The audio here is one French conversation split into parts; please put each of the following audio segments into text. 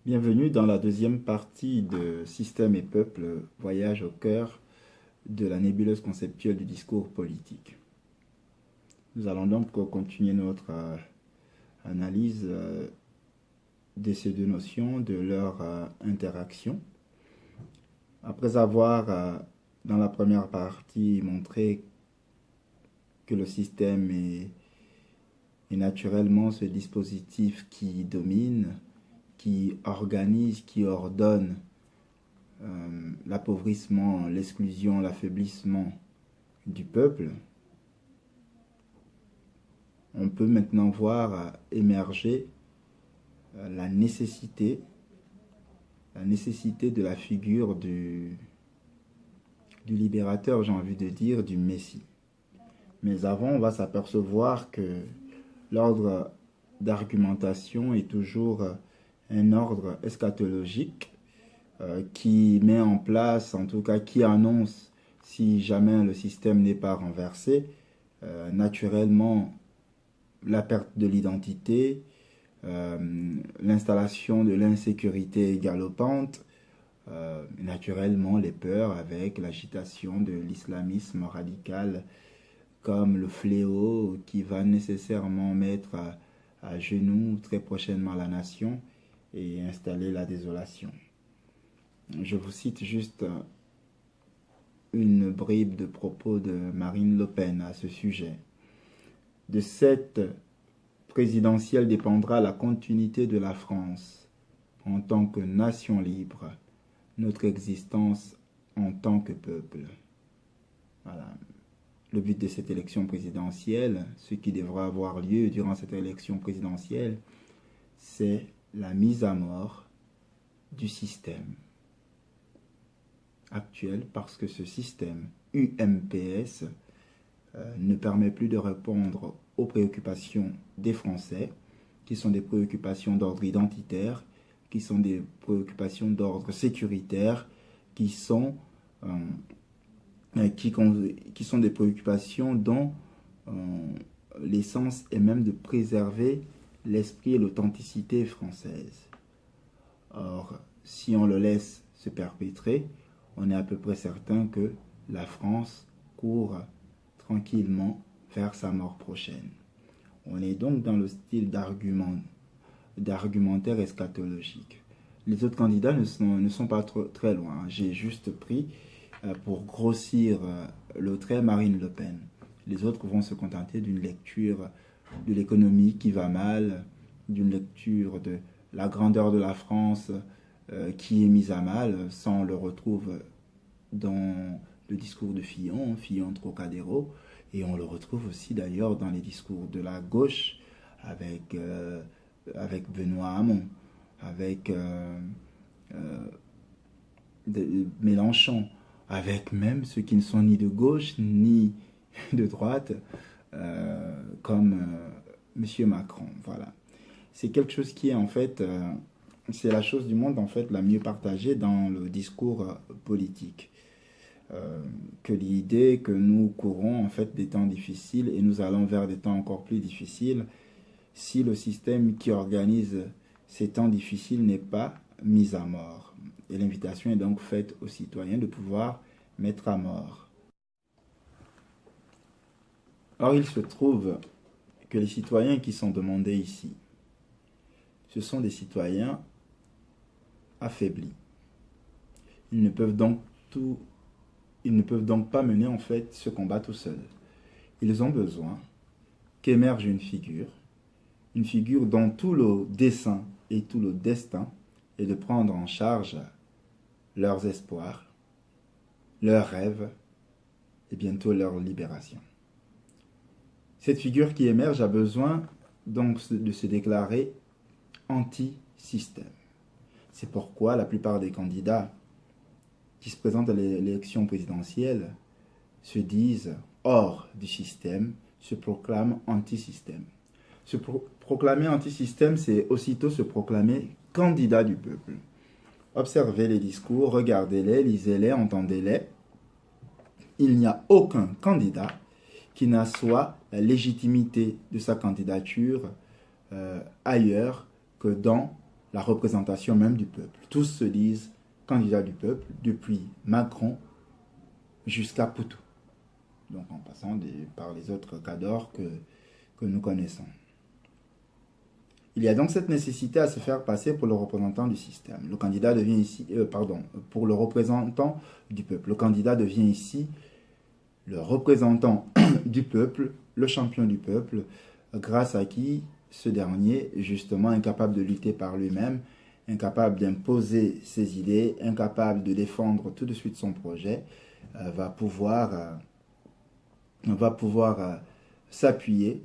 Bienvenue dans la deuxième partie de Système et peuple, voyage au cœur de la nébuleuse conceptuelle du discours politique. Nous allons donc continuer notre analyse de ces deux notions, de leur interaction. Après avoir, dans la première partie, montré que le système est naturellement ce dispositif qui domine, qui organise, qui ordonne l'appauvrissement, l'exclusion, l'affaiblissement du peuple, on peut maintenant voir émerger la nécessité de la figure du libérateur, j'ai envie de dire, du Messie. Mais avant, on va s'apercevoir que l'ordre d'argumentation est toujours un ordre eschatologique qui met en place, en tout cas qui annonce, si jamais le système n'est pas renversé, naturellement la perte de l'identité, l'installation de l'insécurité galopante, naturellement les peurs avec l'agitation de l'islamisme radical comme le fléau qui va nécessairement mettre à genoux très prochainement la nation et installer la désolation. Je vous cite juste une bribe de propos de Marine Le Pen à ce sujet. De cette présidentielle dépendra la continuité de la France en tant que nation libre, notre existence en tant que peuple. Voilà. Le but de cette élection présidentielle, ce qui devra avoir lieu durant cette élection présidentielle, c'est la mise à mort du système actuel, parce que ce système UMPS ne permet plus de répondre aux préoccupations des Français, qui sont des préoccupations d'ordre identitaire, qui sont des préoccupations d'ordre sécuritaire, qui sont des préoccupations dont l'essence est même de préserver l'esprit et l'authenticité française. Or, si on le laisse se perpétrer, on est à peu près certain que la France court tranquillement vers sa mort prochaine. On est donc dans le style d'argumentaire eschatologique. Les autres candidats ne sont pas très loin. J'ai juste pris pour grossir le trait Marine Le Pen. Les autres vont se contenter d'une lecture de l'économie qui va mal, d'une lecture de la grandeur de la France qui est mise à mal. Ça, on le retrouve dans le discours de Fillon, Trocadéro, et on le retrouve aussi d'ailleurs dans les discours de la gauche avec Benoît Hamon, avec Mélenchon, avec même ceux qui ne sont ni de gauche ni de droite, comme M. Macron. Voilà. C'est quelque chose qui est en fait, c'est la chose du monde en fait la mieux partagée dans le discours politique. Que l'idée que nous courons en fait des temps difficiles et nous allons vers des temps encore plus difficiles si le système qui organise ces temps difficiles n'est pas mis à mort. Et l'invitation est donc faite aux citoyens de pouvoir mettre à mort. Or, il se trouve que les citoyens qui sont demandés ici, ce sont des citoyens affaiblis. Ils ne peuvent donc pas mener en fait ce combat tout seuls. Ils ont besoin qu'émerge une figure dont tout le dessein et tout le destin est de prendre en charge leurs espoirs, leurs rêves et bientôt leur libération. Cette figure qui émerge a besoin donc de se déclarer anti-système. C'est pourquoi la plupart des candidats qui se présentent à l'élection présidentielle se disent hors du système, se proclament anti-système. Se proclamer anti-système, c'est aussitôt se proclamer candidat du peuple. Observez les discours, regardez-les, lisez-les, entendez-les. Il n'y a aucun candidat qui n'assoit la légitimité de sa candidature ailleurs que dans la représentation même du peuple. Tous se disent candidats du peuple, depuis Macron jusqu'à Poutou. Donc en passant par les autres cadors que nous connaissons. Il y a donc cette nécessité à se faire passer pour le représentant du système. Le candidat devient ici, pour le représentant du peuple. Le candidat devient ici le représentant du peuple, le champion du peuple, grâce à qui ce dernier, justement incapable de lutter par lui-même, incapable d'imposer ses idées, incapable de défendre tout de suite son projet, va pouvoir s'appuyer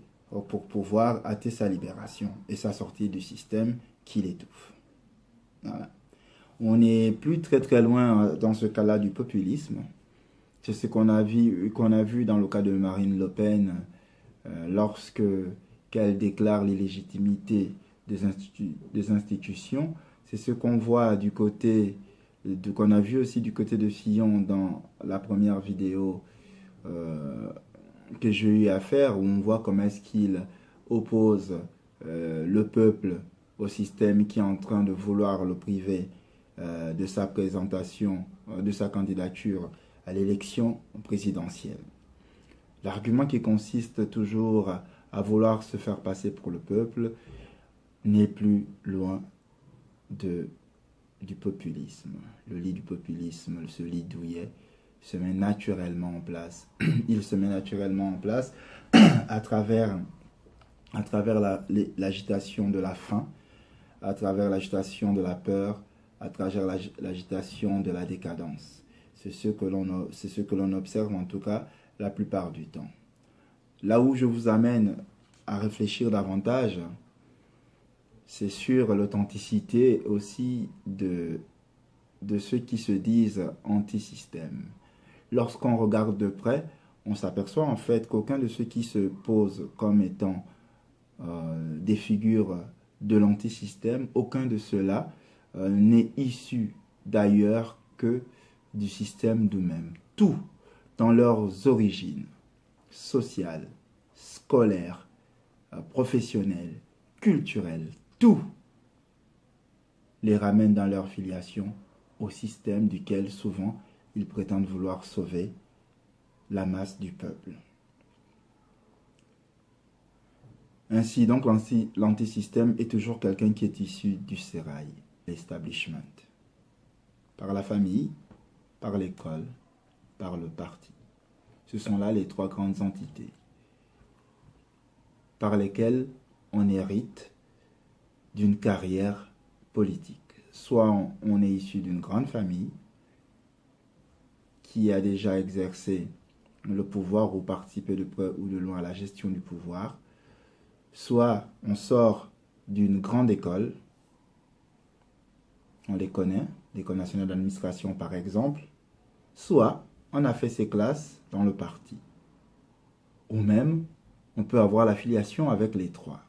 pour pouvoir hâter sa libération et sa sortie du système qui l'étouffe. Voilà. On n'est plus très très loin dans ce cas-là du populisme. C'est ce qu'on a vu dans le cas de Marine Le Pen lorsque qu'elle déclare l'illégitimité des institutions. C'est ce qu'on voit qu'on a vu aussi du côté de Fillon dans la première vidéo que j'ai eu à faire, où on voit comment est-ce qu'il oppose le peuple au système qui est en train de vouloir le priver de sa présentation, de sa candidature à l'élection présidentielle. L'argument qui consiste toujours à vouloir se faire passer pour le peuple n'est plus loin du populisme. Le lit du populisme, ce lit douillet, se met naturellement en place. Il se met naturellement en place à travers l'agitation de la faim, à travers l'agitation de la peur, à travers l'agitation de la décadence. C'est ce que l'on observe en tout cas la plupart du temps. Là où je vous amène à réfléchir davantage, c'est sur l'authenticité aussi de ceux qui se disent anti-système. Lorsqu'on regarde de près, on s'aperçoit en fait qu'aucun de ceux qui se posent comme étant des figures de l'antisystème, aucun de ceux-là n'est issu d'ailleurs que du système d'eux-mêmes. Tout dans leurs origines sociales, scolaires, professionnelles, culturelles, tout les ramène dans leur filiation au système duquel souvent ils prétendent vouloir sauver la masse du peuple. Ainsi donc l'antisystème est toujours quelqu'un qui est issu du sérail, l'establishment, par la famille, par l'école, par le parti. Ce sont là les trois grandes entités par lesquelles on hérite d'une carrière politique. Soit on est issu d'une grande famille qui a déjà exercé le pouvoir ou participé de près ou de loin à la gestion du pouvoir, soit on sort d'une grande école, on les connaît, l'École nationale d'administration par exemple, soit on a fait ses classes dans le parti. Ou même, on peut avoir l'affiliation avec les trois.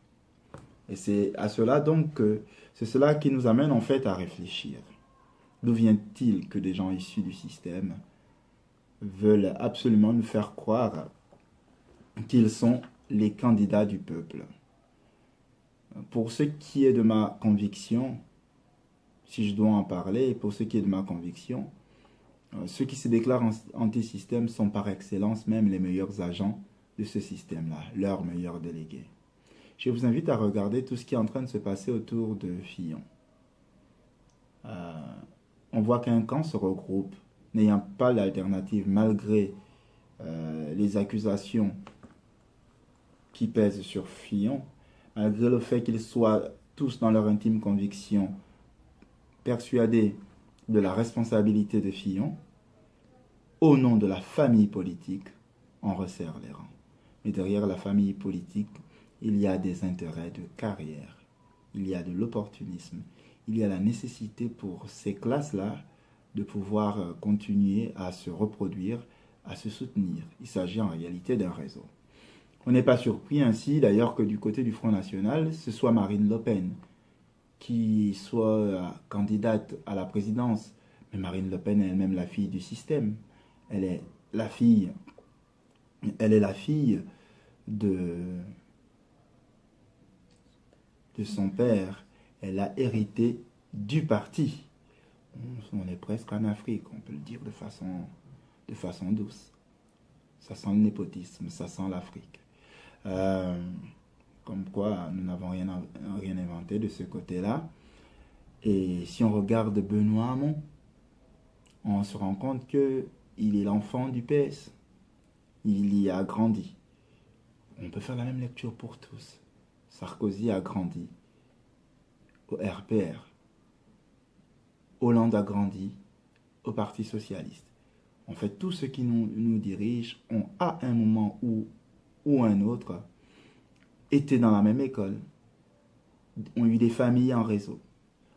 Et c'est à cela donc que c'est cela qui nous amène en fait à réfléchir. D'où vient-il que des gens issus du système veulent absolument nous faire croire qu'ils sont les candidats du peuple? Pour ce qui est de ma conviction, si je dois en parler, pour ce qui est de ma conviction, ceux qui se déclarent anti-système sont par excellence même les meilleurs agents de ce système-là, leurs meilleurs délégués. Je vous invite à regarder tout ce qui est en train de se passer autour de Fillon. On voit qu'un camp se regroupe, n'ayant pas l'alternative, malgré les accusations qui pèsent sur Fillon, malgré le fait qu'ils soient tous dans leur intime conviction persuadés de la responsabilité de Fillon, au nom de la famille politique, on resserre les rangs. Mais derrière la famille politique, il y a des intérêts de carrière, il y a de l'opportunisme, il y a la nécessité pour ces classes-là de pouvoir continuer à se reproduire, à se soutenir. Il s'agit en réalité d'un réseau. On n'est pas surpris ainsi d'ailleurs que du côté du Front National, ce soit Marine Le Pen qui soit candidate à la présidence. Mais Marine Le Pen est elle-même la fille du système. Elle est la fille de son père. elle a hérité du parti. On est presque en Afrique, on peut le dire de façon douce. Ça sent le népotisme, ça sent l'Afrique. Euh, Comme quoi, nous n'avons rien inventé de ce côté-là. Et si on regarde Benoît Hamon, on se rend compte qu'il est l'enfant du PS. Il y a grandi. On peut faire la même lecture pour tous. Sarkozy a grandi au RPR. Hollande a grandi au Parti Socialiste. En fait, tous ceux qui nous dirigent ont, à un moment ou un autre, été dans la même école, ont eu des familles en réseau.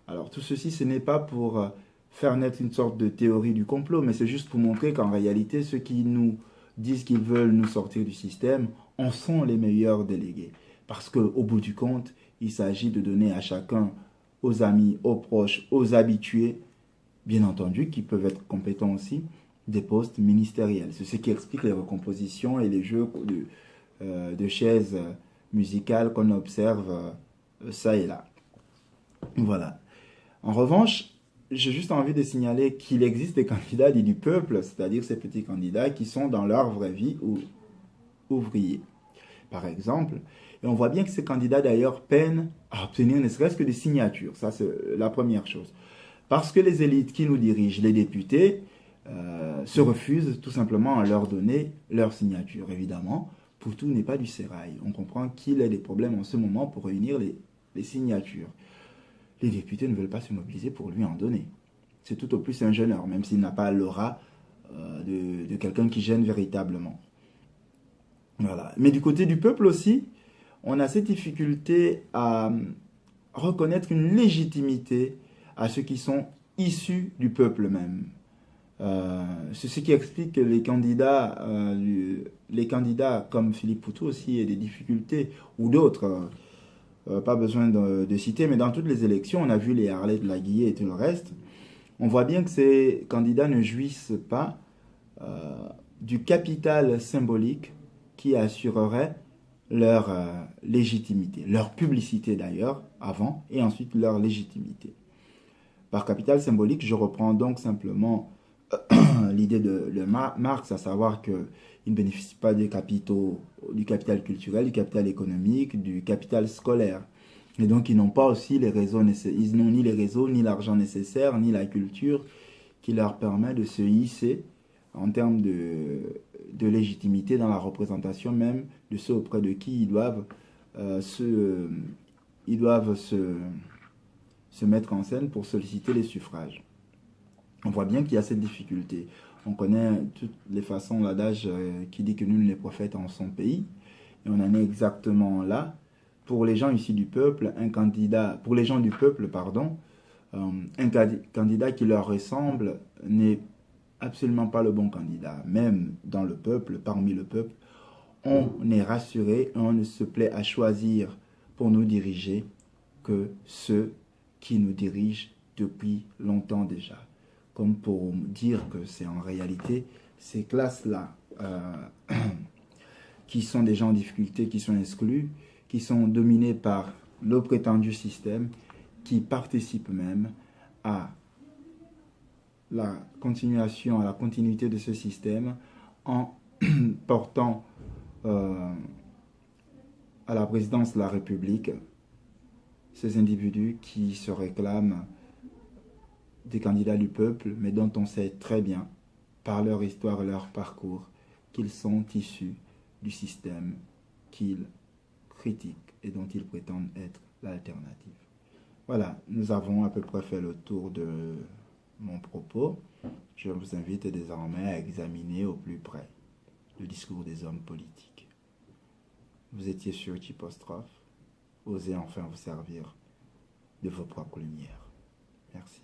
Alors tout ceci, ce n'est pas pour faire naître une sorte de théorie du complot, mais c'est juste pour montrer qu'en réalité, ceux qui nous disent qu'ils veulent nous sortir du système en sont les meilleurs délégués. Parce qu'au bout du compte, il s'agit de donner à chacun, aux amis, aux proches, aux habitués, bien entendu, qui peuvent être compétents aussi, des postes ministériels. C'est ce qui explique les recompositions et les jeux de chaises musicales qu'on observe ça et là. Voilà. En revanche, j'ai juste envie de signaler qu'il existe des candidats dits du peuple, c'est-à-dire ces petits candidats qui sont dans leur vraie vie ou ouvriers, par exemple. Et on voit bien que ces candidats, d'ailleurs, peinent à obtenir ne serait-ce que des signatures. Ça, c'est la première chose. Parce que les élites qui nous dirigent, les députés, se refusent tout simplement à leur donner leur signature. Évidemment, pour tout n'est pas du sérail. On comprend qu'il y a des problèmes en ce moment pour réunir les signatures. Les députés ne veulent pas se mobiliser pour lui en donner. C'est tout au plus un jeuneur, même s'il n'a pas l'aura de quelqu'un qui gêne véritablement. Voilà. Mais du côté du peuple aussi, on a cette difficulté à reconnaître une légitimité à ceux qui sont issus du peuple même. C'est ce qui explique que les candidats comme Philippe Poutou aussi aient des difficultés, ou d'autres. Pas besoin de citer, mais dans toutes les élections, on a vu les Harley de la Guillet et tout le reste. On voit bien que ces candidats ne jouissent pas du capital symbolique qui assurerait leur légitimité, leur publicité d'ailleurs, avant, et ensuite leur légitimité. Par capital symbolique, je reprends donc simplement l'idée de Marx, à savoir qu'il ne bénéficie pas du capital culturel, du capital économique, du capital scolaire. Et donc, ils n'ont pas aussi les réseaux ils n'ont ni les réseaux, ni l'argent nécessaire, ni la culture qui leur permet de se hisser en termes de légitimité dans la représentation même de ceux auprès de qui ils doivent se mettre en scène pour solliciter les suffrages. On voit bien qu'il y a cette difficulté. On connaît toutes les façons, l'adage qui dit que nul n'est prophète en son pays. Et on en est exactement là. Pour les gens ici du peuple, pour les gens du peuple, pardon, un candidat qui leur ressemble n'est absolument pas le bon candidat. Même dans le peuple, parmi le peuple, on est rassuré et on ne se plaît à choisir pour nous diriger que ceux qui nous dirigent depuis longtemps déjà. Comme pour dire que c'est en réalité ces classes-là qui sont des gens en difficulté, qui sont exclus, qui sont dominés par le prétendu système, qui participent même à la continuation, à la continuité de ce système en portant à la présidence de la République ces individus qui se réclament des candidats du peuple, mais dont on sait très bien, par leur histoire et leur parcours, qu'ils sont issus du système qu'ils critiquent et dont ils prétendent être l'alternative. Voilà, nous avons à peu près fait le tour de mon propos. Je vous invite désormais à examiner au plus près le discours des hommes politiques. Vous étiez sur Tipostrophe. Osez enfin vous servir de vos propres lumières. Merci.